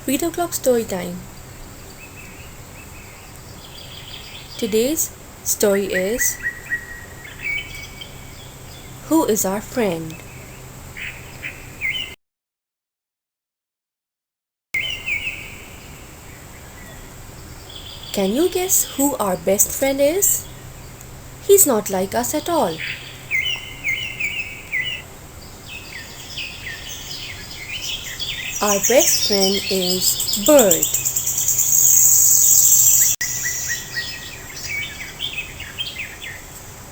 Read o'clock story time. Today's story is Who is our friend? Can you guess who our best friend is? He's not like us at all. Our best friend is Bird.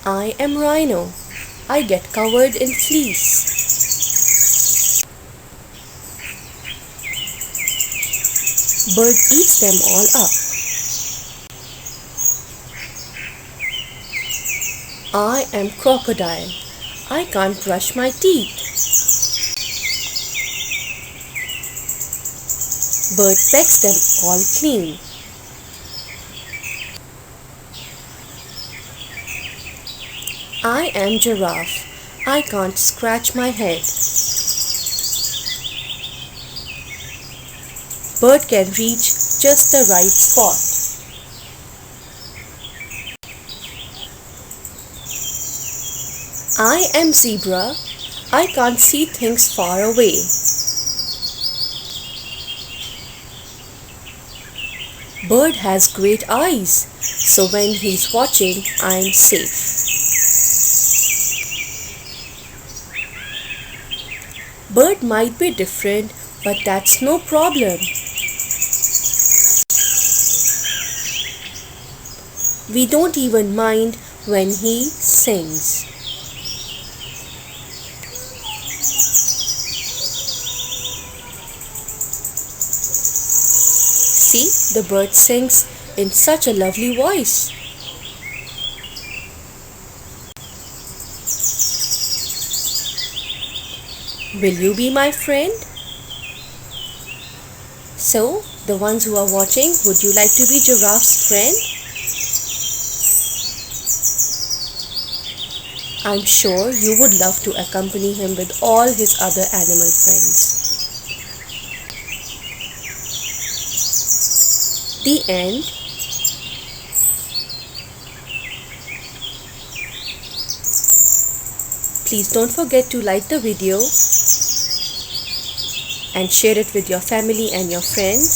I am Rhino. I get covered in fleece. Bird eats them all up. I am Crocodile. I can't brush my teeth. Bird pecks them all clean. I am Giraffe. I can't scratch my head. Bird can reach just the right spot. I am Zebra. I can't see things far away. Bird has great eyes, so when he's watching, I'm safe. Bird might be different, but that's no problem. We don't even mind when he sings. See, the bird sings in such a lovely voice. Will you be my friend? So, the ones who are watching, would you like to be Giraffe's friend? I'm sure you would love to accompany him with all his other animal friends. The end. Please don't forget to like the video and share it with your family and your friends.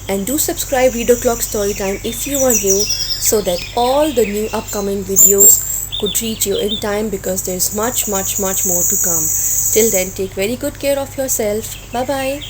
And do subscribe Read O'Clock Storytime if you are new, so that all the new upcoming videos could reach you in time, because there's much more to come. Till then, take very good care of yourself. Bye bye.